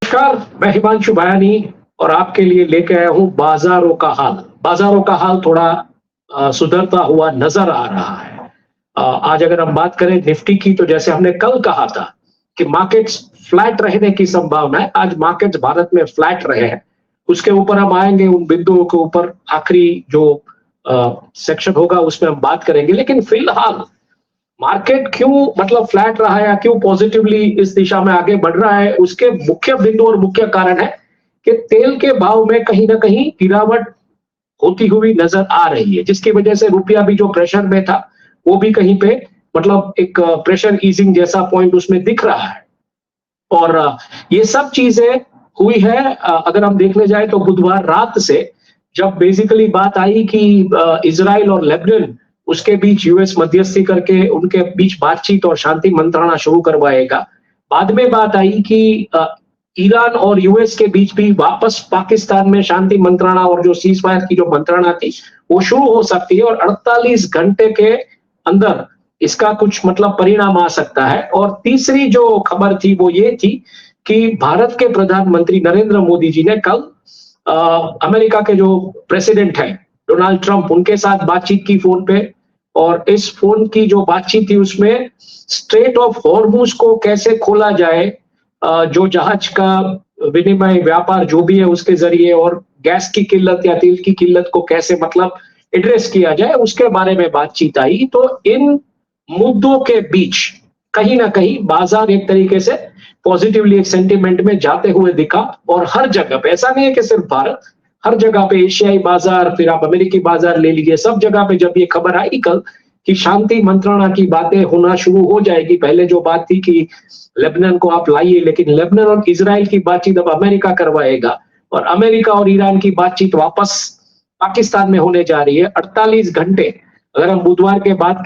नमस्कार, मैं हिमांशु बयानी और आपके लिए लेके आया हूँ बाजारों का हाल। बाजारों का हाल थोड़ा सुधरता हुआ नजर आ रहा है। आज अगर हम बात करें निफ्टी की, तो जैसे हमने कल कहा था कि मार्केट्स फ्लैट रहने की संभावना है, आज मार्केट्स भारत में फ्लैट रहे हैं। उसके ऊपर हम आएंगे, उन बिंदुओं के ऊपर आखिरी जो सेक्शन होगा उसमें हम बात करेंगे। लेकिन फिलहाल मार्केट क्यों मतलब फ्लैट रहा है या क्यों पॉजिटिवली इस दिशा में आगे बढ़ रहा है, उसके मुख्य बिंदु और मुख्य कारण है कि तेल के भाव में कहीं ना कहीं गिरावट होती हुई नजर आ रही है, जिसकी वजह से रुपया भी जो प्रेशर में था वो भी कहीं पे मतलब एक प्रेशर ईजिंग जैसा पॉइंट उसमें दिख रहा है। और ये सब चीजें हुई है। अगर हम देखने जाए तो बुधवार रात से जब बेसिकली बात आई कि इजराइल और लेबनान उसके बीच यूएस मध्यस्थी करके उनके बीच बातचीत और शांति मंत्रणा शुरू करवाएगा। बाद में बात आई कि ईरान और यूएस के बीच भी वापस पाकिस्तान में शांति मंत्रणा और जो सीज फायर की जो मंत्रणा थी वो शुरू हो सकती है और 48 घंटे के अंदर इसका कुछ मतलब परिणाम आ सकता है। और तीसरी जो खबर थी वो ये थी कि भारत के प्रधानमंत्री नरेंद्र मोदी जी ने कल अमेरिका के जो प्रेसिडेंट है डोनाल्ड ट्रंप उनके साथ बातचीत की फोन पे। और इस फोन की जो बातचीत थी उसमें स्ट्रेट ऑफ हॉर्मुज को कैसे खोला जाए, जो जहाज का विनिमय व्यापार जो भी है उसके जरिए, और गैस की किल्लत या तेल की किल्लत को कैसे मतलब एड्रेस किया जाए उसके बारे में बातचीत आई। तो इन मुद्दों के बीच कहीं ना कहीं बाजार एक तरीके से पॉजिटिवली एक सेंटिमेंट में जाते हुए दिखा। और हर जगह पे ऐसा नहीं है कि सिर्फ भारत, हर जगह पे एशियाई बाजार, फिर आप अमेरिकी बाजार ले लीजिए, सब जगह पे जब ये खबर आई कल कि शांति मंत्रणा की बातें होना शुरू हो जाएगी। पहले जो बात थी कि लेबनान को आप लाइए, लेकिन लेबनान और इजराइल की बातचीत अब अमेरिका करवाएगा और अमेरिका और ईरान की बातचीत वापस पाकिस्तान में होने जा रही है। 48 घंटे, अगर हम बुधवार के बात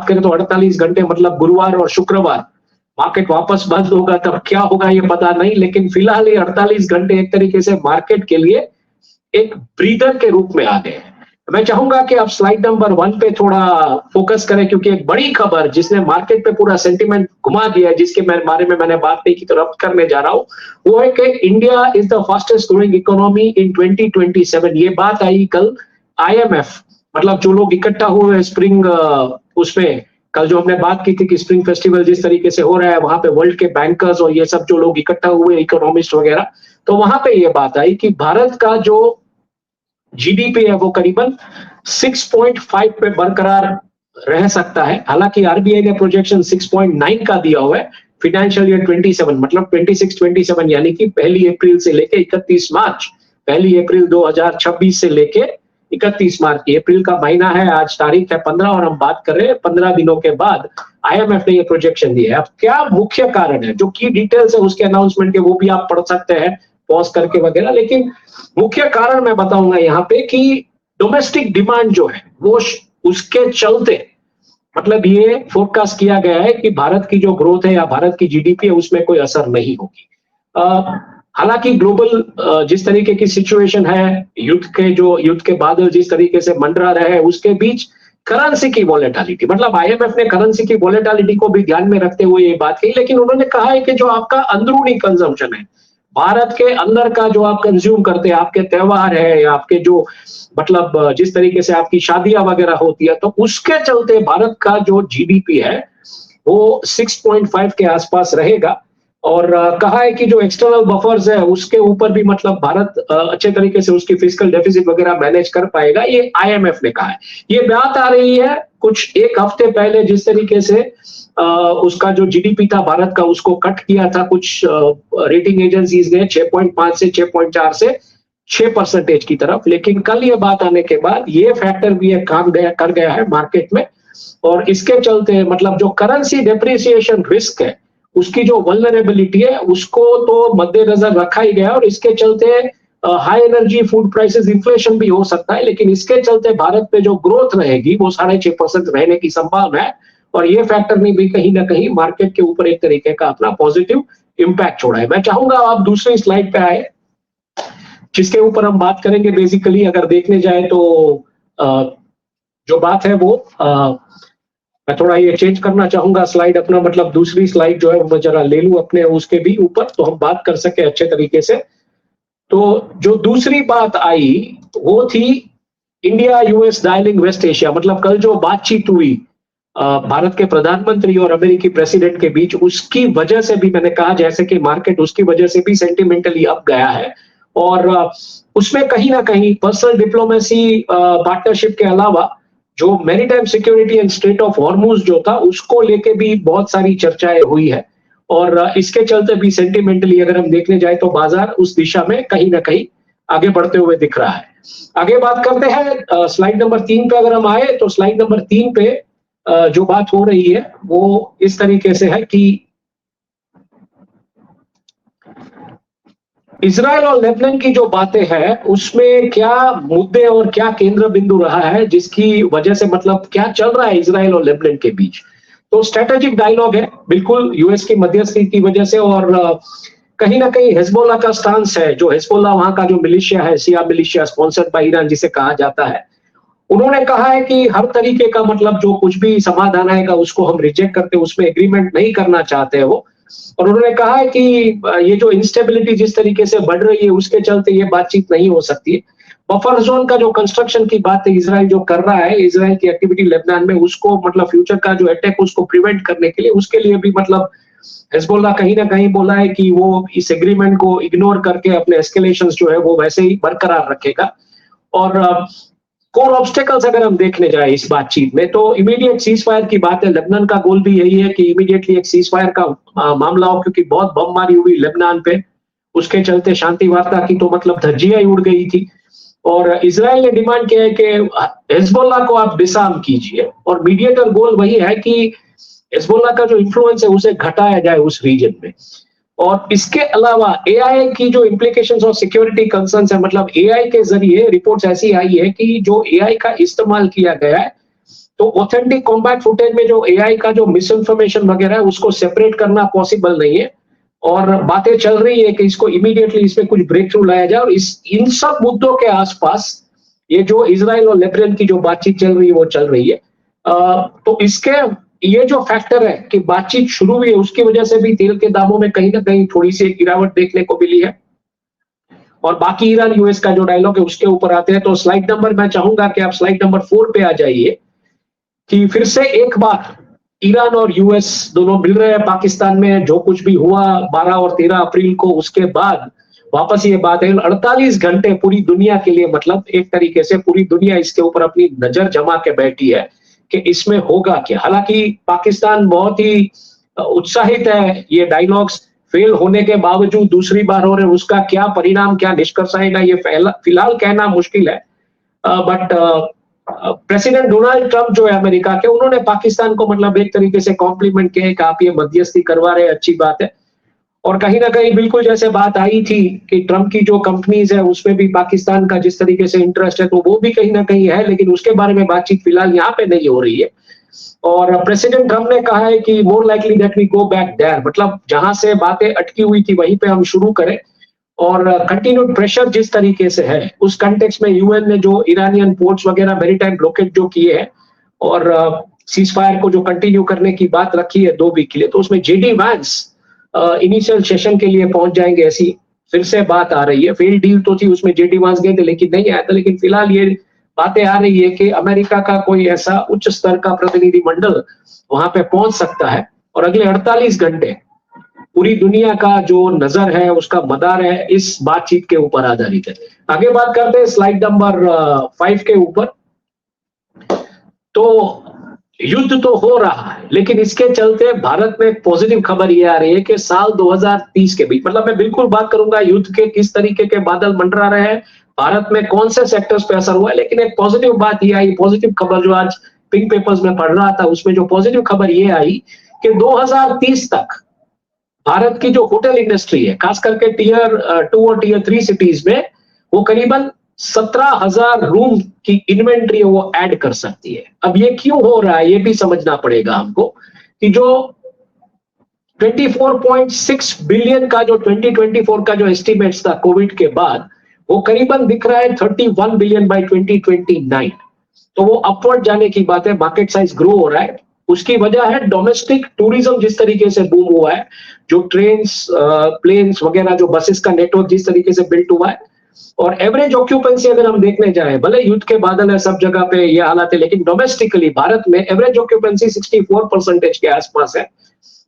करें तो 48 घंटे मतलब गुरुवार और शुक्रवार मार्केट वापस बंद होगा, तब क्या होगा ये पता नहीं। लेकिन फिलहाल ये 48 घंटे एक तरीके से मार्केट के लिए एक ब्रीदर के रूप में आ गए हैं। मैं चाहूंगा कि आप स्लाइड नंबर 1 पे थोड़ा फोकस करें, क्योंकि एक बड़ी खबर जिसने मार्केट पे पूरा सेंटिमेंट घुमा दिया है, जिसके बारे में मैंने बात नहीं की तो रब्त करने जा रहा हूं, वो है कि India is the fastest growing economy in 2027। ये बात आई कल आईएमएफ, मतलब जो लोग इकट्ठा हुए स्प्रिंग उसमें, कल जो हमने बात की थी कि स्प्रिंग फेस्टिवल जिस तरीके से हो रहा है वहां पे वर्ल्ड के बैंकर्स और ये सब जो लोग इकट्ठा हुए इकोनॉमिस्ट वगैरह, तो वहां पे ये बात आई कि भारत का जो जीडीपी है वो करीबन 6.5 पे बरकरार रह सकता है। हालांकि आरबीआई ने प्रोजेक्शन 6.9 का दिया हुआ है फाइनेंशियल ईयर 27 मतलब 26-27, यानी कि 1 अप्रैल से लेके 31 मार्च, 1 अप्रैल 2026 से लेके 31 मार्च। अप्रैल का महीना है, आज तारीख है 15 और हम बात कर रहे हैं 15 दिनों के बाद आईएमएफ ने ये प्रोजेक्शन दिया है। अब क्या मुख्य कारण है, जो की डिटेल्स है उसके अनाउंसमेंट के वो भी आप पढ़ सकते हैं पॉज करके वगैरह, लेकिन मुख्य कारण मैं बताऊंगा यहाँ पे कि डोमेस्टिक डिमांड जो है वो उसके चलते मतलब ये फोरकास्ट किया गया है कि भारत की जो ग्रोथ है या भारत की जीडीपी है उसमें कोई असर नहीं होगी। हालांकि ग्लोबल जिस तरीके की सिचुएशन है, युद्ध के बादल जिस तरीके से मंडरा रहे हैं, उसके बीच करेंसी की वॉलेटिलिटी, मतलब आईएमएफ ने करेंसी की वॉलेटिलिटी को भी ध्यान में रखते हुए ये बात कही। लेकिन उन्होंने कहा है कि जो आपका अंदरूनी कंजम्पशन है, भारत के अंदर का जो आप कंज्यूम करते हैं, आपके त्योहार है या आपके जो मतलब जिस तरीके से आपकी शादियां वगैरह होती है, तो उसके चलते भारत का जो जीडीपी है वो 6.5 के आसपास रहेगा। और कहा है कि जो एक्सटर्नल बफर्स है उसके ऊपर भी मतलब भारत अच्छे तरीके से उसकी फिस्कल डेफिसिट वगैरह मैनेज कर पाएगा, ये आईएमएफ ने कहा है। ये बात आ रही है कुछ एक हफ्ते पहले, जिस तरीके से उसका जो जीडीपी था भारत का उसको कट किया था कुछ रेटिंग एजेंसीज ने 6.5 से 6.4 से 6% की तरफ। लेकिन कल ये बात आने के बाद ये फैक्टर भी एक काम कर गया है मार्केट में, और इसके चलते मतलब जो करेंसी डेप्रिसिएशन रिस्क है उसकी जो वल्नरेबिलिटी है उसको तो मद्देनजर रखा ही गया, और इसके चलते high energy food prices inflation भी हो सकता है। लेकिन इसके चलते भारत में जो ग्रोथ रहेगी वो 6.5% रहने की संभावना है, और ये फैक्टर ने भी कहीं ना कहीं मार्केट के ऊपर एक तरीके का अपना पॉजिटिव इंपैक्ट छोड़ा है। मैं चाहूंगा आप दूसरी स्लाइड पे आए, जिसके ऊपर हम बात करेंगे। बेसिकली अगर देखने जाए तो जो बात है वो मैं थोड़ा ये चेंज करना चाहूंगा स्लाइड अपना, मतलब दूसरी स्लाइड जो है मैं जरा ले लूं अपने उसके भी ऊपर, तो हम बात कर सके अच्छे तरीके से। तो जो दूसरी बात आई वो थी India US dialling West Asia, मतलब कल जो बातचीत हुई भारत के प्रधानमंत्री और अमेरिकी प्रेसिडेंट के बीच, उसकी वजह से भी मैंने कहा जैसे कि मार्केट उसकी वजह से भी सेंटिमेंटली अप गया है। और उसमें कहीं ना कहीं पर्सनल डिप्लोमेसी पार्टनरशिप के अलावा जो maritime security and straight of Hormuz जो था उसको लेके भी बहुत सारी चर्चाएं हुई है। और इसके चलते भी सेंटिमेंटली अगर हम देखने जाए तो बाजार उस दिशा में कहीं ना कहीं आगे बढ़ते हुए दिख रहा है। आगे बात करते हैं स्लाइड नंबर 3 पे। अगर हम आए तो स्लाइड नंबर 3 पे जो बात हो रही है वो इस तरीके से है कि इजराइल और लेबनान की जो बातें हैं उसमें क्या मुद्दे और क्या केंद्र बिंदु रहा है जिसकी वजह से मतलब क्या चल रहा है इजराइल और लेबनान के बीच। तो स्ट्रेटेजिक डायलॉग है बिल्कुल यूएस की मध्यस्थी की वजह से, और कहीं ना कहीं हिजबुल्लाह का स्टांस है, जो हिजबुल्लाह वहां का जो मिलिशिया है, शिया मिलिशिया स्पॉन्सर्ड बाय ईरान जिसे कहा जाता है, उन्होंने कहा है कि हर तरीके का मतलब जो कुछ भी समाधान आएगा उसको हम रिजेक्ट करते, उसमें एग्रीमेंट नहीं करना चाहते हैं वो। और उन्होंने कहा है कि ये जो इंस्टेबिलिटी जिस तरीके से बढ़ रही है उसके चलते ये बातचीत नहीं हो सकती है। बफर जोन का जो कंस्ट्रक्शन की बात है इजराइल जो कर रहा है, इजराइल की एक्टिविटी लेबनान में, उसको मतलब फ्यूचर का जो अटैक उसको प्रिवेंट करने के लिए, उसके लिए भी मतलब हिजबुल्लाह कहीं ना कहीं बोला है कि वो इस एग्रीमेंट को इग्नोर करके अपने एस्केलेशंस जो है वो वैसे ही बरकरार रखेगा। और कोर ऑब्स्टेकल्स अगर हम देखने जाए इस बातचीत में तो इमीडिएट सीज फायर की बात है। लेबनान का गोल भी यही है कि इमीडिएटली एक सीज फायर का मामला हो, क्योंकि बहुत बमबारी हुई लेबनान पे, उसके चलते शांति वार्ता की तो मतलब धज्जियां ही उड़ गई थी। और इजराइल ने डिमांड किया है कि हिजबुल्लाह को आप डिसआर्म कीजिए, और मीडिएटर गोल वही है कि हिजबुल्लाह का जो इन्फ्लुएंस है उसे घटाया जाए उस रीजन में। और इसके अलावा एआई की जो इम्प्लीकेशंस और सिक्योरिटी कंसर्न्स है, मतलब एआई के जरिए रिपोर्ट्स ऐसी आई है कि जो एआई का इस्तेमाल किया गया है तो ऑथेंटिक कॉम्बैट फुटेज में जो एआई का जो मिस इन्फॉर्मेशन वगैरह है उसको सेपरेट करना पॉसिबल नहीं है। और बातें चल रही है कि इसको इमीडिएटली इसमें कुछ ब्रेक थ्रू लाया जाए। और इस इन सब मुद्दों के आसपास ये जो इजराइल और लेबनान की जो बातचीत चल रही है वो चल रही है। तो इसके ये जो फैक्टर है कि बातचीत शुरू हुई है उसकी वजह से भी तेल के दामों में कहीं ना कहीं थोड़ी सी गिरावट देखने को मिली है। और बाकी ईरान यूएस का जो डायलॉग है उसके ऊपर आते हैं। तो स्लाइड नंबर, मैं चाहूंगा कि आप स्लाइड नंबर 4 पे आ जाइए कि फिर से एक बार ईरान और यूएस दोनों मिल रहे हैं पाकिस्तान में। जो कुछ भी हुआ 12 और 13 अप्रैल को, उसके बाद वापस ये बात है 48 घंटे पूरी दुनिया के लिए, मतलब एक तरीके से पूरी दुनिया इसके ऊपर अपनी नजर जमा के बैठी है कि इसमें होगा क्या। हालांकि पाकिस्तान बहुत ही उत्साहित है, ये डायलॉग्स फेल होने के बावजूद दूसरी बार हो रहे, उसका क्या परिणाम क्या निष्कर्ष आएगा ये फिलहाल कहना मुश्किल है। बट प्रेसिडेंट डोनाल्ड ट्रंप जो है अमेरिका के, उन्होंने पाकिस्तान को मतलब एक तरीके से कॉम्प्लीमेंट किया कि आप ये मध्यस्थी करवा रहे हैं, अच्छी बात है। और कहीं ना कहीं बिल्कुल जैसे बात आई थी कि ट्रंप की जो कंपनीज है उसमें भी पाकिस्तान का जिस तरीके से इंटरेस्ट है तो वो भी कहीं ना कहीं है, लेकिन उसके बारे में बातचीत फिलहाल यहाँ पे नहीं हो रही है। और प्रेसिडेंट ट्रंप ने कहा है कि more likely that we go back there, मतलब जहां से बातें अटकी हुई थी वहीं पे हम शुरू करें। और कंटिन्यूड प्रेशर जिस तरीके से है उस कंटेक्स्ट में यूएन ने जो ईरानियन पोर्ट्स वगैरह मैरीटाइम ब्लॉकेज जो किए हैं और सीज फायर को जो कंटिन्यू करने की बात रखी है 2 वीक के लिए, तो उसमें जेडी वैंस इनिशियल सेशन के लिए पहुंच जाएंगे ऐसी फिर से बात आ रही है। फेल डील तो थी, उसमें जेडी वैंस गए थे लेकिन नहीं आया था, लेकिन फिलहाल ये बातें आ रही है कि अमेरिका का कोई ऐसा उच्च स्तर का प्रतिनिधि मंडल वहां पे पहुंच सकता है। और अगले 48 घंटे पूरी दुनिया का जो नजर है उसका मदार है इस बातचीत के ऊपर आधारित है। आगे बात करते हैं स्लाइड नंबर 5 के ऊपर। तो युद्ध तो हो रहा है लेकिन इसके चलते भारत में एक पॉजिटिव खबर ये आ रही है कि साल 2030 के बीच, मतलब मैं बिल्कुल बात करूंगा युद्ध के किस तरीके के बादल मंडरा रहे हैं, भारत में कौन से सेक्टर्स पे असर हुआ है, लेकिन एक पॉजिटिव बात ये आई, पॉजिटिव खबर जो आज पिंक पेपर्स में पढ़ रहा था उसमें जो पॉजिटिव खबर ये आई कि 2030 तक भारत की जो होटल इंडस्ट्री है खास करके टीयर 2 और टीयर 3 सिटीज में वो करीबन 17,000 रूम की इन्वेंट्री है वो ऐड कर सकती है। अब ये क्यों हो रहा है ये भी समझना पड़ेगा हमको कि जो 24.6 बिलियन का जो 2024 का जो एस्टिमेट्स था कोविड के बाद, वो करीबन दिख रहा है 31 बिलियन बाय 2029। तो वो अपवर्ड जाने की बात है, मार्केट साइज ग्रो हो रहा है। उसकी वजह है डोमेस्टिक टूरिज्म जिस तरीके से बूम हुआ है, जो ट्रेन्स, प्लेन्स वगैरह, जो बसेस का नेटवर्क जिस तरीके से बिल्ट हुआ है, और एवरेज ऑक्यूपेंसी अगर हम देखने जाएं, भले युद्ध के बादल है सब जगह पे ये हालात है, लेकिन डोमेस्टिकली भारत में एवरेज ऑक्यूपेंसी 64% के आसपास है,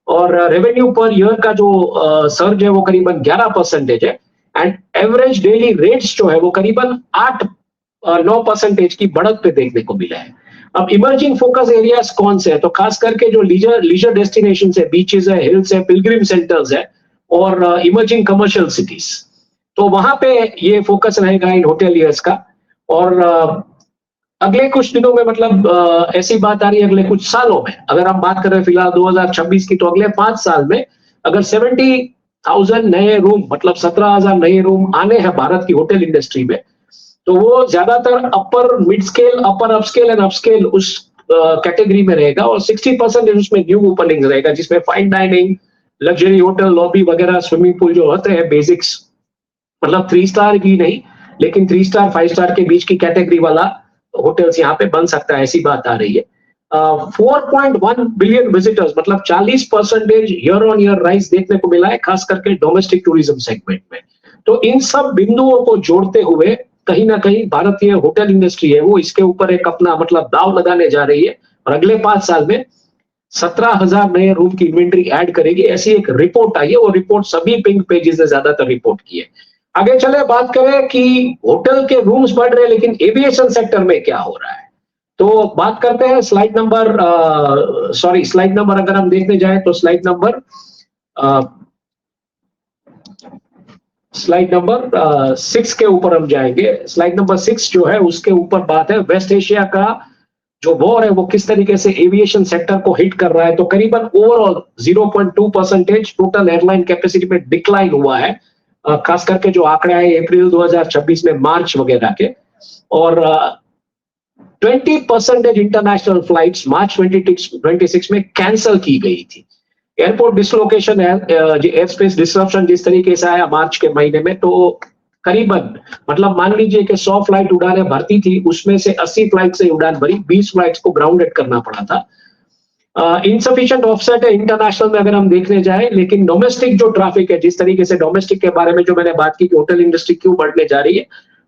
और रेवेन्यू पर ईयर का जो सर्ज है वो करीबन 11% है, एंड एवरेज डेली रेट्स जो है वो करीबन 8-9% की बढ़त पे देखने को मिला है। अब इमर्जिंग फोकस एरियाज कौन से हैं, तो खास करके जो लीजर डेस्टिनेशन है, बीचेस है, हिल्स है, पिलग्रिम सेंटर्स है, और इमर्जिंग कमर्शियल सिटीज, तो वहां पे ये फोकस रहेगा इन होटेलियर्स का। और अगले कुछ दिनों में, मतलब ऐसी बात आ रही है अगले कुछ सालों में, अगर हम बात कर रहे हैं फिलहाल 2026 की, तो अगले 5 साल में अगर 70,000 नए रूम, मतलब 17,000 नए रूम आने हैं भारत की होटल इंडस्ट्री में, तो वो ज्यादातर upper mid scale, upper upscale and upscale उस कैटेगरी में रहेगा, और 60% उसमें न्यू ओपनिंग रहेगा, जिसमें fine dining, luxury hotel, lobby वगैरह, स्विमिंग पूल जो होते हैं बेसिक्स, मतलब 3 स्टार की नहीं, लेकिन 3 स्टार 5 स्टार के बीच की कैटेगरी वाला होटल्स यहाँ पे बन सकता है, ऐसी बात आ रही है। 4.1 बिलियन विजिटर्स, मतलब 40% ईयर ऑन ईयर राइज देखने को मिला है, खास करके डोमेस्टिक टूरिज्म सेगमेंट में। तो इन सब बिंदुओं को जोड़ते हुए कहीं ना कहीं भारतीय होटल इंडस्ट्री है वो इसके ऊपर एक अपना मतलब दाव लगाने जा रही है, और अगले 5 साल में 17,000 नए रूम की इन्वेंट्री ऐड करेगी, ऐसी एक रिपोर्ट आई है। वो रिपोर्ट सभी पिंक पेजेस ने ज्यादातर रिपोर्ट की है। आगे चले बात करें कि होटल के रूम्स बढ़ रहे हैं, लेकिन एविएशन सेक्टर में क्या हो रहा है, तो बात करते हैं स्लाइड नंबर अगर हम देखने जाएं तो स्लाइड नंबर 6 के ऊपर हम जाएंगे। स्लाइड नंबर 6 जो है उसके ऊपर बात है वेस्ट एशिया का जो वॉर है वो किस तरीके से एविएशन सेक्टर को हिट कर रहा है। तो करीबन ओवरऑल 0.2% टोटल एयरलाइन कैपेसिटी में डिक्लाइन हुआ है, खास करके जो आंकड़ा है अप्रैल 2026 में, मार्च वगैरह के, और 20% इंटरनेशनल फ्लाइट्स मार्च 2026 में कैंसिल की गई थी। एयरपोर्ट डिसलोकेशन है, एयर स्पेस डिसरप्शन जिस तरीके से आया मार्च के महीने में, तो करीबन मतलब मान लीजिए कि 100 फ्लाइट उड़ानें भरती थी, उसमें से 80 फ्लाइट से उड़ान भरी, 20 फ्लाइट्स को ग्राउंडेड करना पड़ा था। इनसफिशिएंट ऑफसेट है इंटरनेशनल में अगर हम देखने जाए, लेकिन डोमेस्टिक जो ट्रैफिक है, जिस तरीके से डोमेस्टिक के बारे में जो मैंने बात की कि होटल इंडस्ट्री क्यों बढ़ने जा रही है,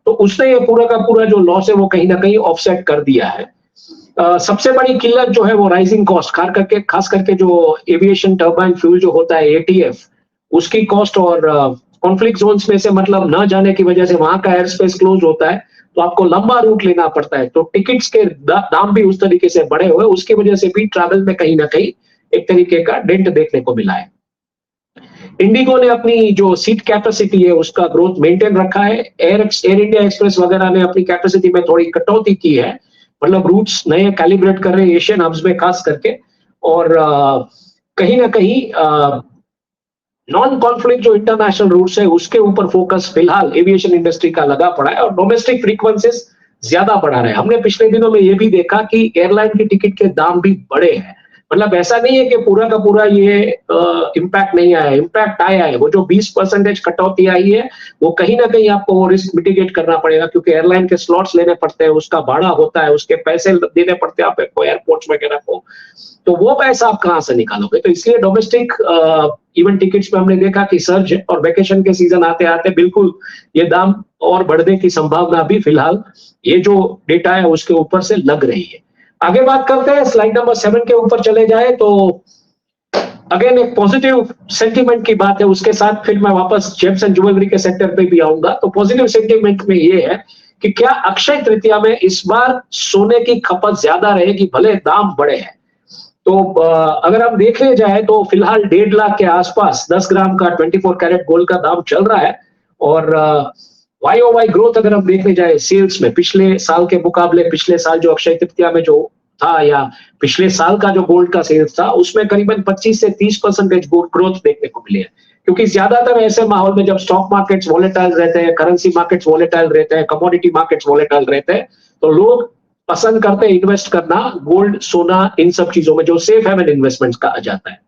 तो उसने ये पूरा का पूरा जो लॉस है वो कहीं ना कहीं ऑफसेट कर दिया है। सबसे बड़ी किल्लत जो है वो राइजिंग कॉस्ट, खास करके जो एविएशन टर्बाइन फ्यूल जो होता है एटीएफ, उसकी कॉस्ट, और कॉन्फ्लिक्ट जोन्स में से मतलब न जाने की वजह से वहां का एयर स्पेस क्लोज होता है, तो आपको लंबा रूट लेना पड़ता है, तो टिकट्स के दाम भी उस तरीके से बढ़े हुए, उसकी वजह से भी ट्रैवल में कहीं ना कहीं एक तरीके का डेंट देखने को मिला है। इंडिगो ने अपनी जो सीट कैपेसिटी है उसका ग्रोथ मेंटेन रखा है। एयर इंडिया एक्सप्रेस वगैरह ने अपनी कैपेसिटी में थोड़ी कटौती की है, मतलब रूट्स नए कैलिब्रेट कर रहे हैं एशियन हब्स में खास करके, और कहीं ना कहीं नॉन कॉन्फ्लिक्ट जो इंटरनेशनल रूट्स है उसके ऊपर फोकस फिलहाल एविएशन इंडस्ट्री का लगा पड़ा है, और डोमेस्टिक फ्रीक्वेंसीज ज्यादा बढ़ा रहे हैं। हमने पिछले दिनों में ये भी देखा कि एयरलाइन की टिकट के दाम भी बढ़े हैं, मतलब ऐसा नहीं है कि पूरा का पूरा ये इम्पैक्ट नहीं आया, इम्पैक्ट आया है। वो जो 20% कटौती आई है वो कहीं ना कहीं आपको वो रिस्क मिटिगेट करना पड़ेगा, क्योंकि एयरलाइन के स्लॉट्स लेने पड़ते हैं, उसका भाड़ा होता है, उसके पैसे देने पड़ते हैं आपको एयरपोर्ट्स वगैरह को, तो वो पैसा आप कहां से निकालोगे। तो इसलिए डोमेस्टिक इवन टिकट्स में हमने देखा कि सर्ज, और वेकेशन के सीजन आते आते बिल्कुल ये दाम और बढ़ने की संभावना भी फिलहाल ये जो डेटा है उसके ऊपर से लग रही है। आगे बात करते हैं, स्लाइड नंबर 7 के ऊपर चले जाए तो अगेन एक पॉजिटिव सेंटीमेंट की बात है, उसके साथ फिर मैं वापस जेम्स एंड ज्वेलरी के सेक्टर पे भी आऊंगा। तो पॉजिटिव सेंटीमेंट में ये है कि क्या अक्षय तृतीया में इस बार सोने की खपत ज्यादा रहेगी, भले दाम बढ़े हैं। तो अगर हम देखने जाए तो फिलहाल 1.5 लाख के आसपास 10 ग्राम का 24 कैरेट गोल्ड का दाम चल रहा है, और YOY ग्रोथ अगर हम देखने जाए सेल्स में, पिछले साल के मुकाबले पिछले साल जो अक्षय तृतीया में जो था, या पिछले साल का जो गोल्ड का सेल्स था, उसमें करीबन 25 से 30% ग्रोथ देखने को मिली है। क्योंकि ज्यादातर ऐसे माहौल में जब स्टॉक मार्केट्स वॉलेटाइल रहते हैं, करेंसी मार्केट्स वॉलेटाइल रहते हैं, कमोडिटी मार्केट्स वॉलेटाइल रहते हैं, तो लोग पसंद करते हैं इन्वेस्ट करना गोल्ड, सोना, इन सब चीजों में जो सेफ हेवन इन्वेस्टमेंट्स कहा जाता है।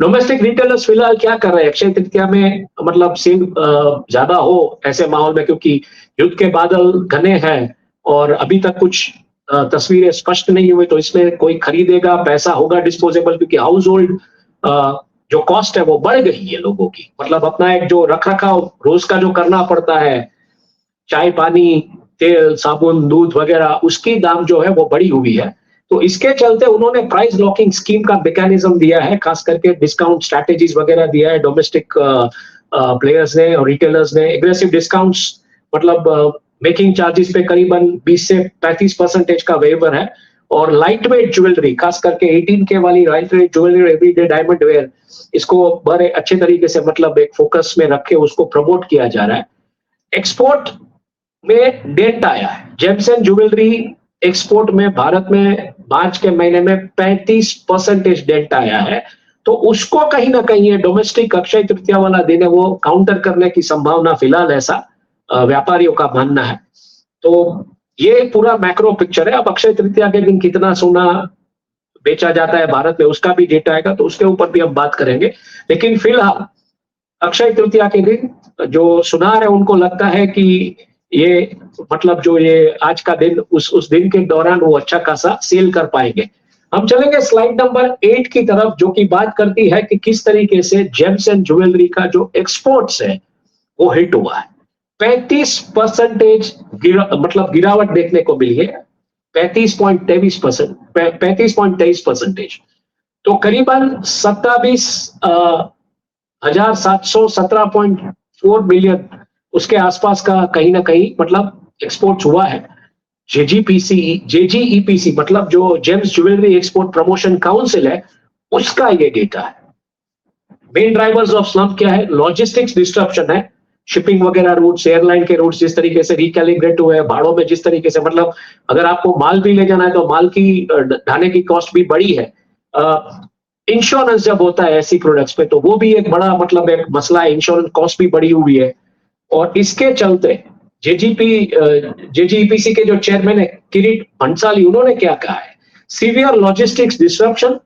डोमेस्टिक रिटेलर्स फिलहाल क्या कर रहे हैं अक्षय तृतीया में, मतलब सेल ज्यादा हो ऐसे माहौल में, क्योंकि युद्ध के बादल घने हैं और अभी तक कुछ तस्वीरें स्पष्ट नहीं हुई, तो इसमें कोई खरीदेगा, पैसा होगा डिस्पोजेबल, क्योंकि हाउस होल्ड जो कॉस्ट है वो बढ़ गई है लोगों की। मतलब अपना एक जो रख रखाव रोज का जो करना पड़ता है, चाय पानी, तेल साबुन दूध वगैरह, उसकी दाम जो है वो बढ़ी हुई है। तो इसके चलते उन्होंने प्राइस लॉकिंग स्कीम का मैकेनिज्म दिया है, खास करके डिस्काउंट स्ट्रैटेजीज वगैरह दिया है डोमेस्टिक प्लेयर्स ने और रिटेलर्स ने। एग्रेसिव डिस्काउंट्स, मतलब मेकिंग चार्जेस पे करीबन 20 से 35% का वेवर है। और लाइट वेट ज्वेलरी, खास करके 18K वाली light weight jewellery, everyday diamond wear, इसको बड़े अच्छे तरीके से मतलब एक फोकस में रख के उसको प्रमोट किया जा रहा है। एक्सपोर्ट में डेट आया है, जेम्स एंड ज्वेलरी एक्सपोर्ट में भारत में मार्च के महीने में 35% डेट आया है। तो उसको कहीं ना कहीं ये डोमेस्टिक अक्षय तृतीया वाला दिन है वो काउंटर करने की संभावना फिलहाल, ऐसा व्यापारियों का मानना है। तो ये पूरा मैक्रो पिक्चर है। अब अक्षय तृतीया के दिन कितना सोना बेचा जाता है भारत में, उसका भी डेटा आएगा, तो उसके ऊपर भी हम बात करेंगे। लेकिन फिलहाल अक्षय तृतीया के दिन जो सुनार है उनको लगता है कि ये मतलब जो ये आज का दिन, उस दिन के दौरान वो अच्छा खासा सेल कर पाएंगे। हम चलेंगे स्लाइड नंबर 8 की तरफ, जो कि बात करती है कि किस तरीके से जेम्स एंड ज्वेलरी का जो एक्सपोर्ट्स है वो हिट हुआ है। 35% मतलब गिरावट देखने को मिली है, 35.23%। तो करीबन 27,717.4 मिलियन उसके आसपास का कहीं ना कहीं मतलब एक्सपोर्ट हुआ है। जेजीईपीसी मतलब जो James jewellery export promotion council है, उसका ये डेटा है। मेन ड्राइवर्स ऑफ स्लम्प क्या है? लॉजिस्टिक्स डिस्ट्रप्शन है, शिपिंग वगैरह रूट्स, एयरलाइन के रूट्स जिस तरीके से रिकैलिब्रेट हुए हैं, भाड़ों में जिस तरीके से, मतलब अगर आपको माल भी ले जाना है तो माल की ढाने की कॉस्ट भी बढ़ी है। इंश्योरेंस जब होता है ऐसी प्रोडक्ट्स पे, तो वो भी एक बड़ा मतलब एक मसला है, इंश्योरेंस कॉस्ट भी बढ़ी हुई है। और इसके चलते जेजीईपीसी के जो चेयरमैन है किरीट भंसाली, उन्होंने क्या कहा है? Severe logistics disruption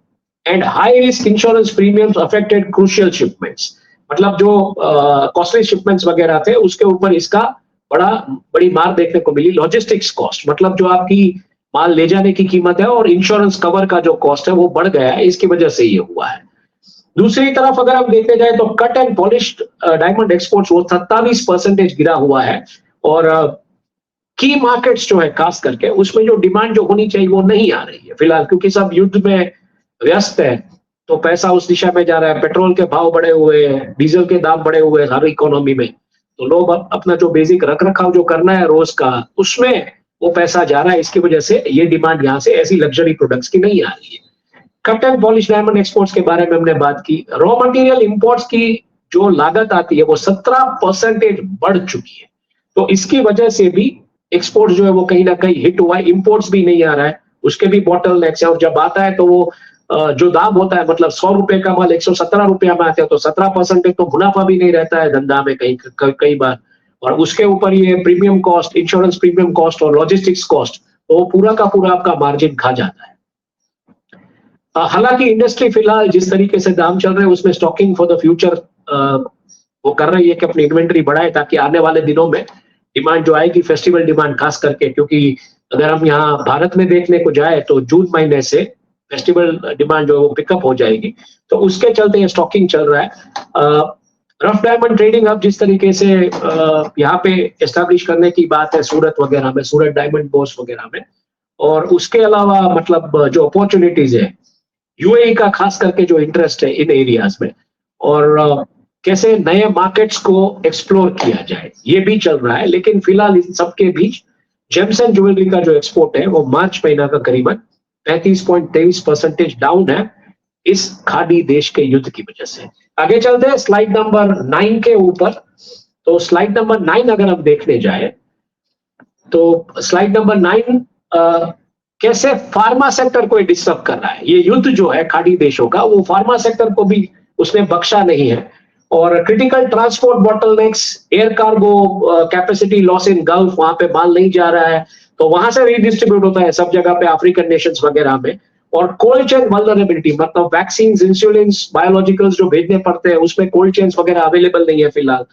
and high risk insurance premiums affected crucial shipments. मतलब जो कॉस्टली शिपमेंट्स वगैरह थे उसके ऊपर इसका बड़ी मार देखने को मिली। लॉजिस्टिक्स कॉस्ट मतलब जो आपकी माल ले जाने की कीमत है और इंश्योरेंस कवर का जो कॉस्ट है वो बढ़ गया है, इसकी वजह से ये हुआ है। दूसरी तरफ अगर हम देखते जाए तो cut and polished diamond exports वो 27% गिरा हुआ है। और की मार्केट्स जो है खास करके उसमें जो डिमांड जो होनी चाहिए वो नहीं आ रही है फिलहाल, क्योंकि सब युद्ध में व्यस्त है, तो पैसा उस दिशा में जा रहा है। पेट्रोल के भाव बढ़े हुए हैं, डीजल के दाम बढ़े हुए हैं हर इकोनॉमी में, तो लोग अपना जो बेसिक रख रखाव जो करना है रोज का, उसमें वो पैसा जा रहा है। इसकी वजह से ये डिमांड यहाँ से ऐसी लग्जरी प्रोडक्ट्स की नहीं आ रही है। Cut and polish diamond exports के बारे में हमने बात की। रॉ मटेरियल इंपोर्ट्स की जो लागत आती है वो 17% बढ़ चुकी है, तो इसकी वजह से भी एक्सपोर्ट जो है वो कहीं ना कहीं हिट हुआ है। इंपोर्ट्स भी नहीं आ रहा है, उसके भी बॉटल नेक्स है। और जब आता है तो वो जो दाम होता है, मतलब 100 रुपए का माल 117 रुपया में आता है, तो 17% तो मुनाफा भी नहीं रहता है धंधा में कई बार। और उसके ऊपर ये premium cost, insurance premium cost और लॉजिस्टिक्स कॉस्ट, तो पूरा का पूरा आपका मार्जिन खा जाता है। हालांकि इंडस्ट्री फिलहाल जिस तरीके से दाम चल रहे हैं उसमें स्टॉकिंग फॉर द फ्यूचर वो कर रही है कि अपनी इन्वेंटरी बढ़ाए, ताकि आने वाले दिनों में डिमांड जो आएगी, फेस्टिवल डिमांड खास करके, क्योंकि अगर हम यहाँ भारत में देखने को जाए तो जून महीने से फेस्टिवल डिमांड जो है वो पिकअप हो जाएगी, तो उसके चलते ये स्टॉकिंग चल रहा है। रफ डायमंड ट्रेडिंग अब जिस तरीके से यहाँ पे एस्टैब्लिश करने की बात है सूरत वगैरह में, सूरत डायमंड बोर्स वगैरह में, और उसके अलावा मतलब जो अपॉर्चुनिटीज है, यूएई का खास करके जो इंटरेस्ट है इन एरियाज में, और कैसे नए मार्केट्स को एक्सप्लोर किया जाए, ये भी चल रहा है। लेकिन फिलहाल इन सबके बीच जेम्स एंड ज्वेलरी का जो एक्सपोर्ट है वो मार्च महीना का करीबन 35.23% डाउन है इस खाड़ी देश के युद्ध की वजह से। आगे चलते हैं स्लाइड नंबर 9 के ऊपर। तो स्लाइड नंबर 9 अगर हम देखने जाए तो स्लाइड नंबर 9 कैसे फार्मा सेक्टर को डिस्टर्ब कर रहा है। ये युद्ध जो है खाड़ी देशों का, वो फार्मा सेक्टर को भी उसने बख्शा नहीं है। और critical transport bottlenecks, air cargo capacity loss in gulf, वहां पे माल नहीं जा रहा है, तो वहां से रीडिस्ट्रीब्यूट होता है सब जगह पे, अफ्रीकन नेशंस वगैरह में। और कोल्ड चेन वल्नरेबिलिटी, मतलब वैक्सीन, इंसुलिन, बायोलॉजिकल्स जो भेजने पड़ते हैं उसमें कोल्ड चेन्स वगैरह अवेलेबल नहीं है फिलहाल।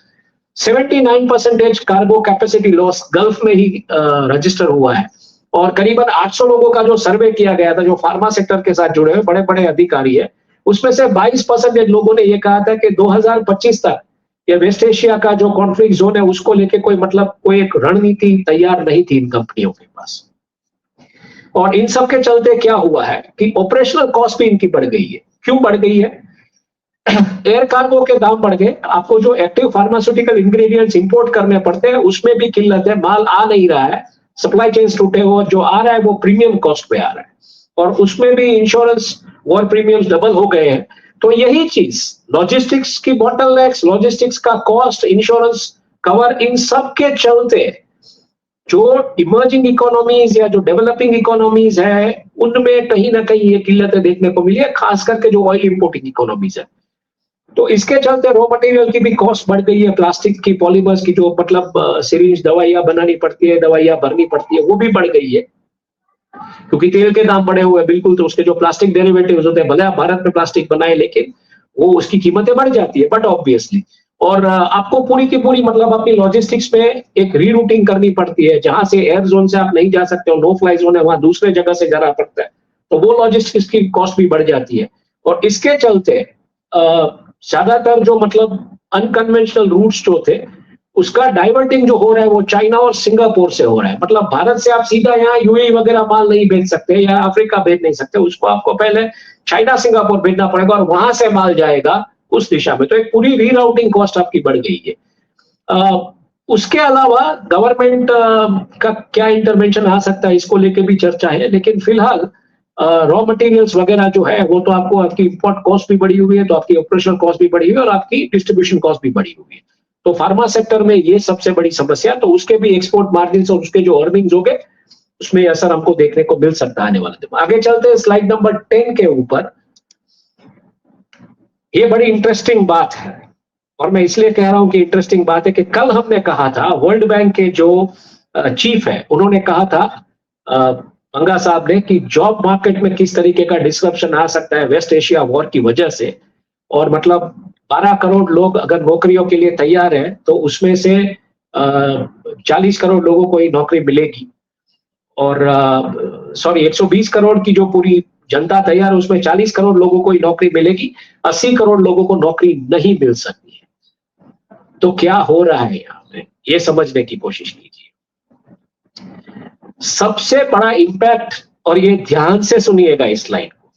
79% कार्गो कैपेसिटी लॉस गल्फ में ही रजिस्टर हुआ है। और करीबन 800 लोगों का जो सर्वे किया गया था जो फार्मा सेक्टर के साथ जुड़े हुए बड़े बड़े अधिकारी है, उसमें से 22% लोगों ने ये कहा था कि 2025 तक ये वेस्ट एशिया का जो कॉन्फ्लिक्ट जोन है उसको लेके कोई मतलब कोई एक रणनीति तैयार नहीं थी इन कंपनियों के पास। और इन सब के चलते क्या हुआ है कि ऑपरेशनल कॉस्ट भी इनकी बढ़ गई है। क्यों बढ़ गई है? एयर कार्गो के दाम बढ़ गए, आपको जो एक्टिव फार्मास्यूटिकल इंग्रेडिएंट्स इंपोर्ट करने पड़ते हैं उसमें भी किल्लत है, माल आ नहीं रहा है, सप्लाई चेन टूटे हुए, जो आ रहा है वो प्रीमियम कॉस्ट पे आ रहा है और उसमें भी इंश्योरेंस वॉर प्रीमियम्स डबल हो गए हैं। तो यही चीज लॉजिस्टिक्स की बॉटलनेक्स, लॉजिस्टिक्स का कॉस्ट, इंश्योरेंस कवर, इन सब के चलते जो इमर्जिंग इकोनॉमीज या जो डेवलपिंग इकोनॉमीज है उनमें कहीं ना कहीं ये किल्लतें देखने को मिली है, खास करके जो ऑयल इंपोर्टिंग इकोनॉमीज है। तो इसके चलते रॉ मटेरियल की भी कॉस्ट बढ़ गई है, प्लास्टिक की, पॉलीमर्स की, जो मतलब सीरीज दवाइयां बनानी पड़ती है, दवाइयां भरनी पड़ती है, वो भी बढ़ गई है क्योंकि तेल के दाम बढ़े हुए हैं बिल्कुल। तो उसके जो प्लास्टिक डेरिवेटिव्स होते हैं, भले आप भारत में प्लास्टिक बनाए लेकिन वो उसकी कीमतें बढ़ जाती है, बट ऑब्वियसली। और आपको पूरी की पूरी मतलब अपनी लॉजिस्टिक्स में एक रीरूटिंग करनी पड़ती है, जहां से एयर जोन से आप नहीं जा सकते हो, नो फ्लाई जोन है, वहां दूसरे जगह से जाना पड़ता है, तो वो लॉजिस्टिक्स की कॉस्ट भी बढ़ जाती है। और इसके चलते ज्यादातर जो मतलब अनकन्वेंशनल रूट्स जो थे उसका डाइवर्टिंग जो हो रहा है वो चाइना और सिंगापुर से हो रहा है। मतलब भारत से आप सीधा यहाँ यूएई वगैरह माल नहीं भेज सकते या अफ्रीका भेज नहीं सकते, उसको आपको पहले चाइना सिंगापुर भेजना पड़ेगा और वहां से माल जाएगा उस दिशा में। तो एक पूरी रीराउटिंग कॉस्ट आपकी बढ़ गई है। उसके अलावा गवर्नमेंट का क्या इंटरवेंशन आ सकता है इसको लेके भी चर्चा है, लेकिन फिलहाल रॉ मटेरियल्स वगैरह जो है वो तो आपको, आपकी इंपोर्ट कॉस्ट भी बढ़ी हुई है, तो आपकी ऑपरेशनल कॉस्ट भी बढ़ी हुई है और आपकी डिस्ट्रीब्यूशन कॉस्ट भी बढ़ी हुई है। तो फार्मा सेक्टर में ये सबसे बड़ी समस्या, तो उसके भी एक्सपोर्ट मार्जिन और उसके जो अर्निंग्स होंगे उसमें असर हमको देखने को मिल सकता है आने वाले दिन। आगे चलते हैं स्लाइड नंबर 10 के ऊपर। ये बड़ी इंटरेस्टिंग बात है और मैं इसलिए कह रहा हूं कि इंटरेस्टिंग बात है कि कल हमने कहा था, वर्ल्ड बैंक के जो चीफ है उन्होंने कहा था, मंगा साहब ने, कि जॉब मार्केट में किस तरीके का डिस्रप्शन आ सकता है वेस्ट एशिया वॉर की वजह से। और मतलब 12 करोड़ लोग अगर नौकरियों के लिए तैयार है तो उसमें से 40 करोड़ लोगों को ही नौकरी मिलेगी। और 120 करोड़ की जो पूरी जनता तैयार है उसमें 40 करोड़ लोगों को ही नौकरी मिलेगी, 80 करोड़ लोगों को नौकरी नहीं मिल सकती है। तो क्या हो रहा है यहाँ पे, ये समझने की कोशिश कीजिए। सबसे बड़ा इंपैक्ट, और ये ध्यान से सुनिएगा इस स्लाइड को,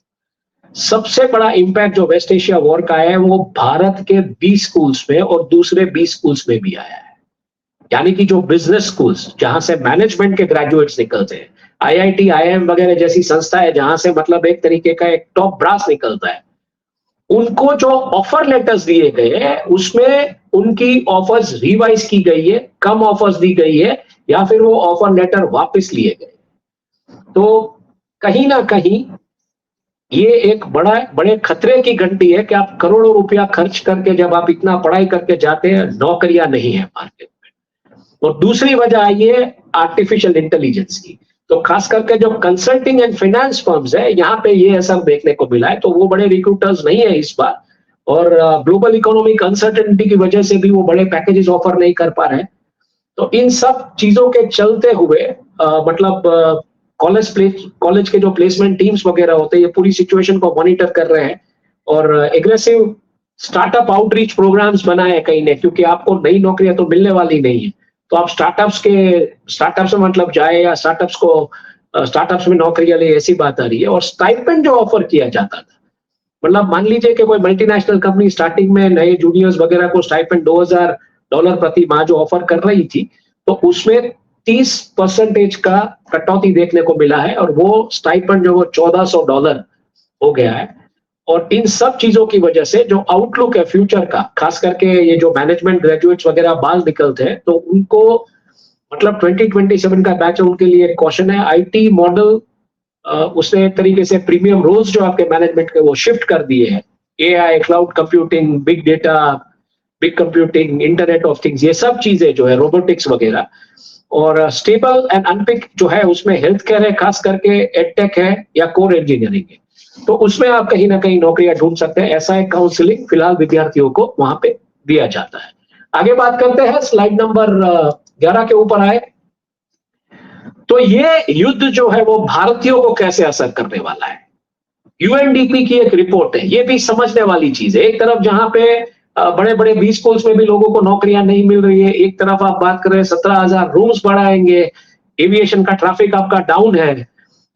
सबसे बड़ा इंपैक्ट जो वेस्ट एशिया वॉर का है वो भारत के 20 स्कूल्स में और दूसरे 20 स्कूल्स में भी आया है। यानी कि जो बिजनेस स्कूल्स जहां से मैनेजमेंट के ग्रेजुएट्स निकलते हैं, आईआईटी, आईआईएम वगैरह जैसी संस्था है जहां से मतलब एक तरीके का एक टॉप ब्रास निकलता है, उनको जो ऑफर लेटर्स दिए गए हैं उसमें उनकी ऑफर्स रिवाइज की गई है, कम ऑफर्स दी गई है या फिर वो ऑफर लेटर वापस लिए गए। तो कहीं ना कहीं ये एक बड़े खतरे की घंटी है कि आप करोड़ों रुपया खर्च करके जब आप इतना पढ़ाई करके जाते हैं, नौकरियां नहीं है मार्केट में। और दूसरी वजह आई है आर्टिफिशियल इंटेलिजेंस की। तो खास करके जो कंसल्टिंग एंड फाइनेंस फर्म्स है यहाँ पे ये असर देखने को मिला है। तो वो बड़े रिक्रूटर्स नहीं है इस बार, और ग्लोबल इकोनॉमिक अनसर्टेनिटी की वजह से भी वो बड़े पैकेजेस ऑफर नहीं कर पा रहे हैं। तो इन सब चीजों के चलते हुए मतलब कॉलेज के जो प्लेसमेंट टीम्स वगैरह होते हैं ये पूरी सिचुएशन को मॉनिटर कर रहे हैं और एग्रेसिव स्टार्टअप आउटरीच प्रोग्राम्स बनाए कहीं ने, क्योंकि आपको नई नौकरियां तो मिलने वाली नहीं है। तो आप स्टार्टअप्स में मतलब जाए या स्टार्टअप्स में नौकरियां ले, ऐसी बात आ रही है। और स्टाइपेंड जो ऑफर किया जाता था, मतलब मान लीजिए कि कोई मल्टीनेशनल कंपनी स्टार्टिंग में नए जूनियर्स वगैरह को स्टाइपेंड $2000 प्रति माह जो ऑफर कर रही थी, तो उसमें 30% का कटौती देखने को मिला है और वो स्टाइपेंड जो वो $1400 हो गया है। और इन सब चीजों की वजह से जो आउटलुक है फ्यूचर का, खास करके ये जो मैनेजमेंट ग्रेजुएट्स वगैरह बाहर निकलते हैं तो उनको मतलब 2027 का बैच उनके लिए क्वेश्चन है। आईटी मॉडल उसने एक तरीके से प्रीमियम रोल्स जो आपके मैनेजमेंट के वो शिफ्ट कर दिए हैं, AI, cloud computing, big data, big computing, internet of things, ये सब चीजें जो है, रोबोटिक्स वगैरह। और स्टेबल एंड अनपिक जो है उसमें हेल्थ केयर है, खास करके एडटेक है या कोर इंजीनियरिंग है। तो उसमें आप कहीं ना कहीं नौकरियां ढूंढ सकते हैं। ऐसा एक काउंसलिंग फिलहाल विद्यार्थियों को वहां पे दिया जाता है। आगे बात करते हैं, स्लाइड नंबर 11 के ऊपर आए। तो तो ये युद्ध जो है वो भारतीयों को कैसे असर करने वाला है? यूएनडीपी की एक रिपोर्ट है, ये भी समझने वाली चीज है। एक तरफ जहां पे बड़े बड़े बी स्कूल्स में भी लोगों को नौकरियां नहीं मिल रही है, एक तरफ आप बात कर रहे हैं 17,000 रूम्स बढ़ाएंगे, एविएशन का ट्रैफिक आपका डाउन है,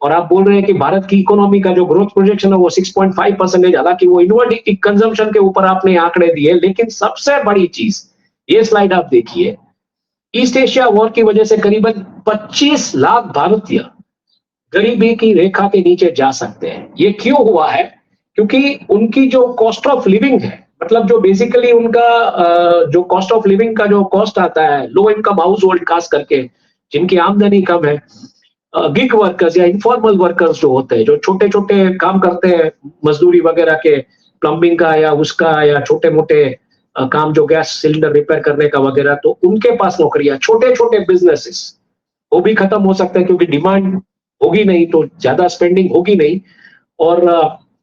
और आप बोल रहे हैं कि भारत की इकोनॉमी का जो ग्रोथ प्रोजेक्शन है वो 6.5%, हालांकि वो इनवर्ड कंजम्पशन के ऊपर आपने आंकड़े दिए, लेकिन सबसे बड़ी चीज, ये स्लाइड आप देखिए, ईस्ट एशिया वॉर की वजह से करीबन 25 लाख भारतीय गरीबी की रेखा के नीचे जा सकते हैं। ये क्यों हुआ है? क्योंकि उनकी जो कॉस्ट ऑफ लिविंग है, मतलब जो बेसिकली उनका जो कॉस्ट ऑफ लिविंग का जो कॉस्ट आता है, लो इनकम हाउस होल्ड खास करके जिनकी आमदनी कम है, गिग वर्कर्स या इनफॉर्मल वर्कर्स जो होते हैं, जो छोटे छोटे काम करते हैं, मजदूरी वगैरह के, प्लम्बिंग का या उसका, या छोटे मोटे काम जो गैस सिलेंडर रिपेयर करने का वगैरह, तो उनके पास नौकरियां, छोटे छोटे बिजनेसेस वो भी खत्म हो सकते हैं क्योंकि डिमांड होगी नहीं तो ज्यादा स्पेंडिंग होगी नहीं। और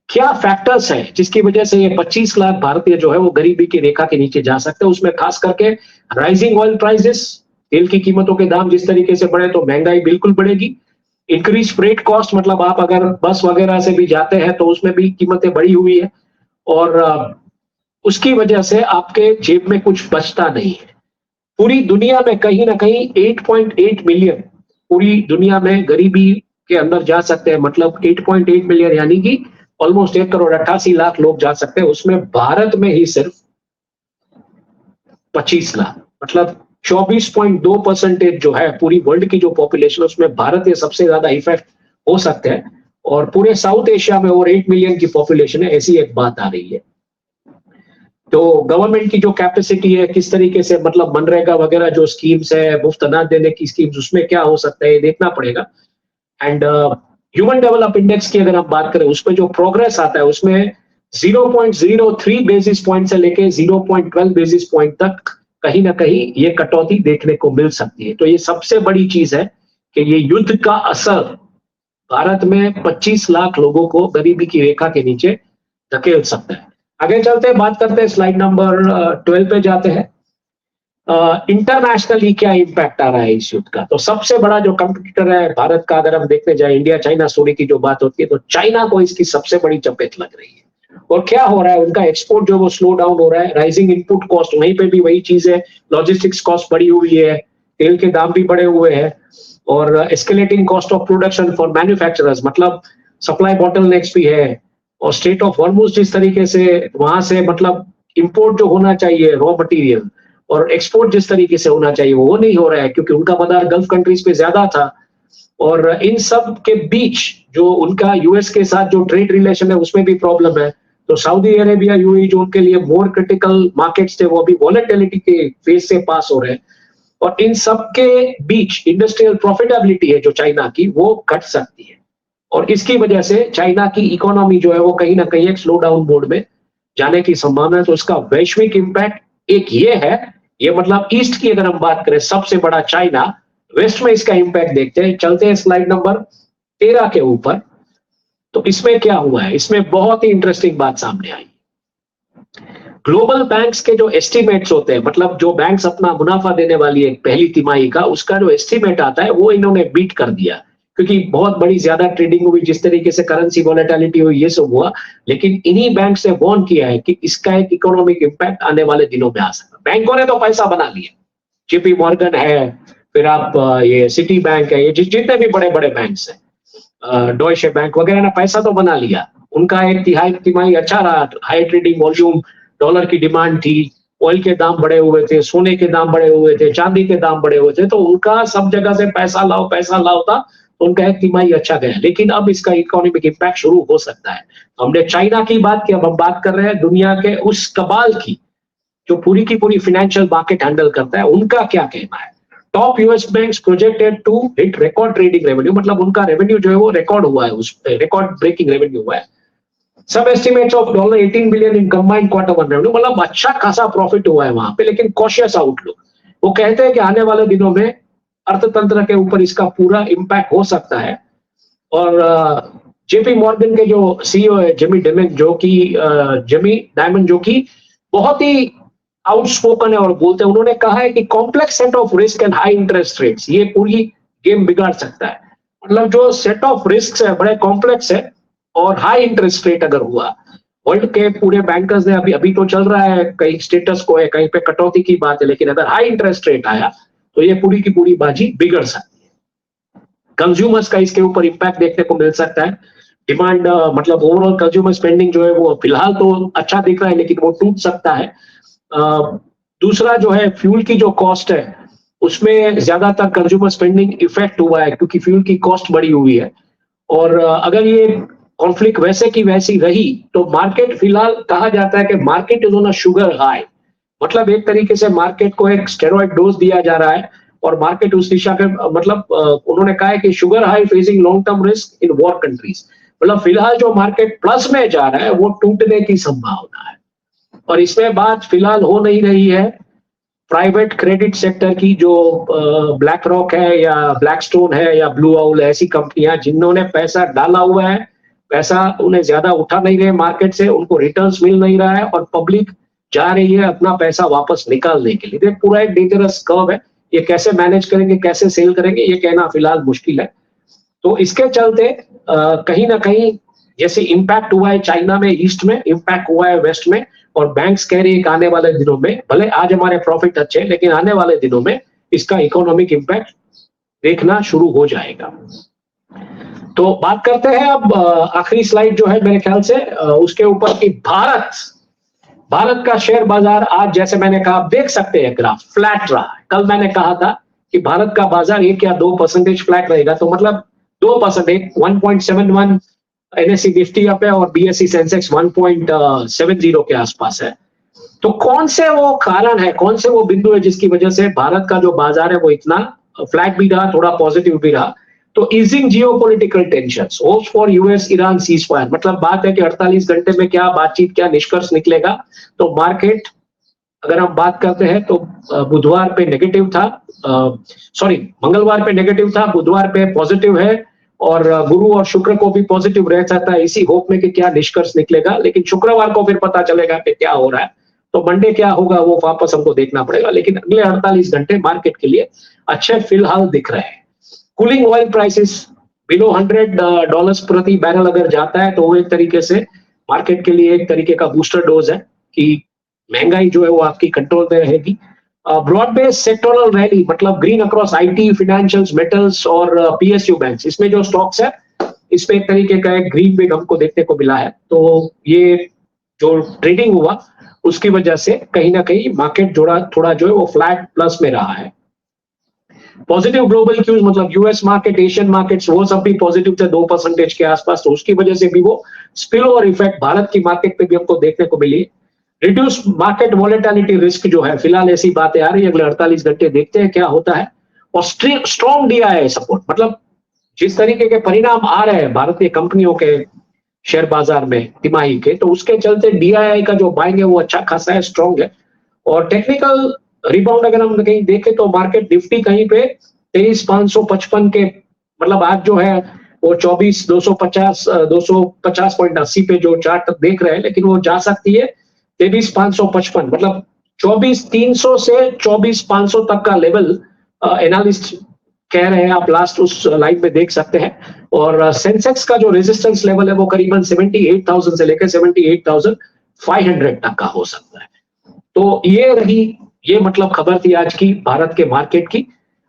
क्या फैक्टर्स हैं जिसकी वजह से ये 25 लाख भारतीय जो है वो गरीबी की रेखा के नीचे जा सकते हैं? उसमें खास करके राइजिंग ऑयल प्राइसेस, तेल की कीमतों के दाम जिस तरीके से बढ़े तो महंगाई बिल्कुल बढ़ेगी। इंक्रीज फ्रेट कॉस्ट, मतलब आप अगर बस वगैरह से भी जाते हैं तो उसमें भी कीमतें बढ़ी हुई है, और उसकी वजह से आपके जेब में कुछ बचता नहीं है। पूरी दुनिया में कहीं ना कहीं 8.8 मिलियन पूरी दुनिया में गरीबी के अंदर जा सकते हैं, मतलब 8.8 मिलियन यानी कि ऑलमोस्ट 1 करोड़ 88 लाख लोग जा सकते हैं। उसमें भारत में ही सिर्फ 25 लाख, मतलब 24.2% जो है पूरी वर्ल्ड की जो पॉपुलेशन, उसमें भारत के सबसे ज्यादा इफेक्ट हो सकते हैं। और पूरे साउथ एशिया में और 8 मिलियन की पॉपुलेशन है, ऐसी एक बात आ रही है। तो गवर्नमेंट की जो कैपेसिटी है किस तरीके से, मतलब मनरेगा वगैरह जो स्कीम्स है, मुफ्त अनाज देने की स्कीम्स, उसमें क्या हो सकता है ये देखना पड़ेगा। एंड ह्यूमन डेवलप इंडेक्स की अगर हम बात करें, उसमें जो प्रोग्रेस आता है उसमें 0.03 बेसिस पॉइंट से लेके 0.12 बेसिस पॉइंट तक कहीं ना कहीं ये कटौती देखने को मिल सकती है। तो ये सबसे बड़ी चीज है कि ये युद्ध का असर भारत में 25 लाख लोगों को गरीबी की रेखा के नीचे धकेल सकता है। आगे चलते हैं, बात करते हैं, स्लाइड नंबर 12 पे जाते हैं। इंटरनेशनली क्या इम्पैक्ट आ रहा है इस युद्ध का? तो सबसे बड़ा जो कंपटीटर है भारत का, अगर हम देखने जाए, इंडिया चाइना स्टोरी की जो बात होती है, तो चाइना को इसकी सबसे बड़ी चपेट लग रही है। और क्या हो रहा है, उनका एक्सपोर्ट जो वो स्लो डाउन हो रहा है, राइजिंग इनपुट कॉस्ट, वहीं पे भी वही चीज है, लॉजिस्टिक्स कॉस्ट बढ़ी हुई है, तेल के दाम भी बढ़े हुए हैं, और escalating cost of production for manufacturers, मतलब सप्लाई बॉटलनेक्स भी है। और स्टेट ऑफ हॉर्मुज जिस तरीके से वहां से, मतलब इंपोर्ट जो होना चाहिए रॉ मटेरियल और एक्सपोर्ट जिस तरीके से होना चाहिए वो नहीं हो रहा है, क्योंकि उनका मदार गल्फ कंट्रीज पे ज्यादा था। और इन सब के बीच जो उनका यूएस के साथ जो ट्रेड रिलेशन है उसमें भी प्रॉब्लम है। तो सऊदी अरेबिया, यूएई जो उनके लिए मोर क्रिटिकल मार्केट्स थे, वो अभी वॉलेटिलिटी के फेज से पास हो रहे हैं। और इन सब के बीच इंडस्ट्रियल प्रॉफिटेबिलिटी है जो चाइना की, वो घट सकती है, और इसकी वजह से चाइना की इकोनॉमी जो है वो कहीं ना कहीं एक स्लो डाउन मोड में जाने की संभावना है। तो इसका वैश्विक इंपैक्ट एक ये है, ये मतलब ईस्ट की अगर हम बात करें सबसे बड़ा चाइना, वेस्ट में इसका इंपैक्ट देखते हैं। चलते हैं स्लाइड नंबर 13 के ऊपर। तो इसमें क्या हुआ है, इसमें बहुत ही इंटरेस्टिंग बात सामने आई। ग्लोबल बैंक्स के जो एस्टिमेट्स होते हैं, मतलब जो बैंक्स अपना मुनाफा देने वाली है पहली तिमाही का, उसका जो एस्टिमेट आता है वो इन्होंने बीट कर दिया, क्योंकि बहुत बड़ी ज्यादा ट्रेडिंग हुई, जिस तरीके से करेंसी वॉलेटिलिटी हुई, ये सब हुआ। लेकिन इन्हीं बैंक ने वार्न किया है कि इसका एक इकोनॉमिक इंपैक्ट आने वाले दिनों में आ सकता है। बैंकों ने तो पैसा बना लिया, जेपी मॉर्गन है, फिर आप ये सिटी बैंक है, ये जितने भी बड़े बड़े बैंक्स हैं, डॉयशे बैंक वगैरह ने पैसा तो बना लिया। उनका एक तिमाही अच्छा रहा, हाई ट्रेडिंग वॉल्यूम, डॉलर की डिमांड थी, ऑयल के दाम बढ़े हुए थे, सोने के दाम बढ़े हुए थे, चांदी के दाम बढ़े हुए थे, तो उनका सब जगह से पैसा लाओ था, तो उनका एक तिमाही अच्छा गया। लेकिन अब इसका इकोनॉमिक इंपैक्ट शुरू हो सकता है। हमने चाइना की बात की, अब हम बात कर रहे हैं दुनिया के उस कबाल की जो पूरी की पूरी फाइनेंशियल मार्केट हैंडल करता है, उनका क्या कहना है। Top US banks projected to hit record trading revenue, मतलब उनका रेवेन्यू जो है वो रिकॉर्ड हुआ है, उस रिकॉर्ड ब्रेकिंग रेवेन्यू हुआ है। सब estimates of $18 billion in combined quarter one revenue, मतलब अच्छा खासा प्रॉफिट हुआ है वहां पे, लेकिन कॉशियस आउटलुक। वो कहते हैं कि आने वाले दिनों में अर्थतंत्र के ऊपर इसका पूरा इंपैक्ट हो सकता है। और जेपी मॉर्गन के जो सीईओ है जेमी डायमंड, जो कि बहुत ही आउटस्पोकन है और बोलते हैं, उन्होंने कहा है कि complex set of risk and high interest rates, ये पूरी गेम बिगाड़ सकता है। मतलब जो सेट ऑफ रिस्क है बड़े कॉम्प्लेक्स है, और हाई इंटरेस्ट रेट अगर हुआ, वर्ल्ड के पूरे बैंकर्स ने अभी अभी तो चल रहा है, कहीं स्टेटस को है, कहीं पे कटौती की बात है, लेकिन अगर हाई इंटरेस्ट रेट आया तो ये पूरी की पूरी बाजी बिगड़ सकती है। कंज्यूमर्स का इसके ऊपर इम्पैक्ट देखने को मिल सकता है। डिमांड मतलब ओवरऑल कंज्यूमर स्पेंडिंग जो है वो फिलहाल तो अच्छा दिख रहा है, लेकिन वो टूट सकता है। दूसरा जो है फ्यूल की जो कॉस्ट है, उसमें ज्यादातर कंज्यूमर स्पेंडिंग इफेक्ट हुआ है, क्योंकि फ्यूल की कॉस्ट बढ़ी हुई है। और अगर ये कॉन्फ्लिक्ट वैसे की वैसी रही तो मार्केट, फिलहाल कहा जाता है कि market is on a sugar high, मतलब एक तरीके से मार्केट को एक स्टेरॉइड डोज दिया जा रहा है, और मार्केट उस दिशा के मतलब उन्होंने कहा है कि sugar high facing long term risk in war countries. मतलब फिलहाल जो मार्केट प्लस में जा रहा है वो टूटने की संभावना है, और इसमें बात फिलहाल हो नहीं रही है प्राइवेट क्रेडिट सेक्टर की, जो ब्लैक रॉक है या ब्लैकस्टोन है या ब्लू आउल, ऐसी कंपनियां जिन्होंने पैसा डाला हुआ है, पैसा उन्हें ज्यादा उठा नहीं रहे मार्केट से, उनको रिटर्न्स मिल नहीं रहा है, और पब्लिक जा रही है अपना पैसा वापस निकालने के लिए। पूरा एक डेंजरस कर्व है, ये कैसे मैनेज करेंगे, कैसे सेल करेंगे, ये कहना फिलहाल मुश्किल है। तो इसके चलते कहीं ना कहीं जैसे इंपैक्ट हुआ है चाइना में, ईस्ट में इंपैक्ट हुआ है वेस्ट में, और बैंक्स कह रही है कि आने वाले दिनों में, भले आज हमारे प्रॉफिट अच्छे हैं, लेकिन आने वाले दिनों में इसका इकोनॉमिक इंपैक्ट देखना शुरू हो जाएगा। तो बात करते हैं अब आखिरी स्लाइड जो है मेरे ख्याल से उसके ऊपर की, भारत का शेयर बाजार आज, जैसे मैंने कहा, आप देख सकते हैं ग्राफ फ्लैट रहा है। कल मैंने कहा था कि भारत का बाजार 1 या 2% फ्लैट रहेगा, तो मतलब 2%, 1.71 एनएससी निफ्टी अप है और बीएसई सेंसेक्स 1.70 के आसपास है। तो कौन से वो कारण है, कौन से वो बिंदु है जिसकी वजह से भारत का जो बाजार है वो इतना फ्लैट भी रहा, थोड़ा पॉजिटिव भी रहा? तो easing geopolitical tensions, hopes for US Iran cease fire, मतलब बात है कि 48 घंटे में क्या बातचीत, क्या निष्कर्ष निकलेगा। तो मार्केट, अगर हम बात करते हैं तो बुधवार पे नेगेटिव था, सॉरी मंगलवार पे नेगेटिव था, बुधवार पे पॉजिटिव है, और गुरु और शुक्र को भी पॉजिटिव रह सकता है, इसी होप में कि क्या निष्कर्ष निकलेगा। लेकिन शुक्रवार को फिर पता चलेगा कि क्या हो रहा है, तो मंडे क्या होगा वो वापस हमको देखना पड़ेगा। लेकिन अगले 48 घंटे मार्केट के लिए अच्छे फिलहाल दिख रहे हैं। कूलिंग ऑयल प्राइसेस बिलो $100 प्रति बैरल अगर जाता है तो वो एक तरीके से मार्केट के लिए एक तरीके का बूस्टर डोज है कि महंगाई जो है वो आपकी कंट्रोल में रहेगी। ब्रॉड बेस्ड सेक्टोरल रैली, मतलब green across IT, financials, metals और पीएसयू बैंक्स, इसमें जो स्टॉक्स है इसमें एक तरीके का एक ग्रीन विग हमको देखने को मिला है। तो ये जो ट्रेडिंग हुआ उसकी वजह से कहीं ना कहीं मार्केट जोड़ा थोड़ा जो है वो फ्लैट प्लस में रहा है। पॉजिटिव ग्लोबल क्यूज, मतलब यूएस मार्केट, एशियन मार्केट्स, वो सब भी पॉजिटिव थे 2% के आसपास, तो उसकी वजह से भी वो स्पिल ओवर इफेक्ट भारत की मार्केट पे भी हमको देखने को मिली। रिड्यूस मार्केट वॉलेटिलिटी रिस्क जो है, फिलहाल ऐसी बातें आ रही है, अगले 48 घंटे देखते हैं क्या होता है। और स्ट्रॉन्ग डीआईआई सपोर्ट, मतलब जिस तरीके के परिणाम आ रहे हैं भारतीय कंपनियों के शेयर बाजार में तिमाही के, तो उसके चलते डीआईआई का जो बाइंग है वो अच्छा खासा है, स्ट्रॉन्ग है। और टेक्निकल रिबाउंड अगर हम कहीं देखें तो मार्केट निफ्टी कहीं पे 23,555 के, मतलब आज जो है वो 24250 पे जो चार्ट देख रहे हैं, लेकिन वो जा सकती है 23,555, मतलब 24,300 से 24,500 तक का लेवल एनालिस्ट कह रहे हैं, आप लास्ट उस लाइन में देख सकते हैं। और सेंसेक्स का जो रेजिस्टेंस लेवल है वो करीबन 78,000 से लेकर 78,500 तक का हो सकता है। तो ये रही, ये मतलब खबर थी आज की भारत के मार्केट की।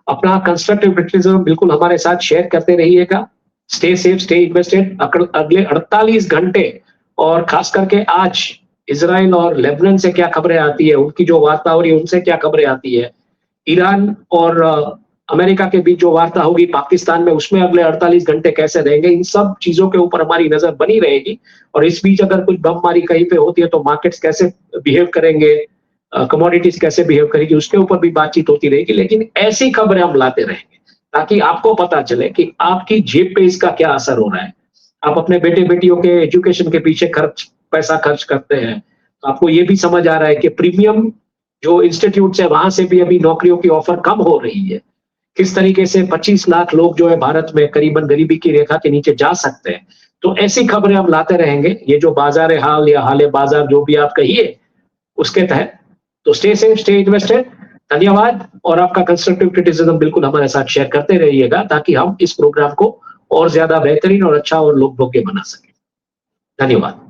अपना कंस्ट्रक्टिव क्रिटिसिज्म बिल्कुल हमारे साथ शेयर करते रहिएगा। Stay safe, stay invested. अगले 48 घंटे और खास करके आज इजराइल और लेबनान से क्या खबरें आती है, उनकी जो वार्ता हो रही है उनसे क्या खबरें आती है, ईरान और अमेरिका के बीच जो वार्ता होगी पाकिस्तान में, उसमें अगले 48 घंटे कैसे रहेंगे, इन सब चीजों के ऊपर हमारी नजर बनी रहेगी। और इस बीच अगर कुछ बमबारी कहीं पे होती है तो मार्केट्स कैसे बिहेव करेंगे, कमोडिटीज कैसे बिहेव करेगी, उसके ऊपर भी बातचीत होती रहेगी। लेकिन ऐसी खबरें हम लाते रहेंगे ताकि आपको पता चले कि आपकी जेब पे इसका क्या असर हो रहा है। आप अपने बेटे बेटियों के एजुकेशन के पीछे पैसा खर्च करते हैं, तो आपको ये भी समझ आ रहा है कि प्रीमियम जो इंस्टीट्यूट है वहां से भी अभी नौकरियों की ऑफर कम हो रही है। किस तरीके से 25 लाख लोग जो है भारत में करीबन गरीबी की रेखा के नीचे जा सकते हैं। तो ऐसी खबरें हम लाते रहेंगे, ये जो बाजार हाल या हाल बाजार जो भी आप कहिए उसके तहत। तो स्टे सेफ, स्टे इन्वेस्टेड। धन्यवाद, और आपका कंस्ट्रक्टिव क्रिटिसिज्म बिल्कुल हमारे साथ शेयर करते रहिएगा ताकि हम इस प्रोग्राम को और ज्यादा बेहतरीन और अच्छा और लोकभोग्य बना सकें। धन्यवाद।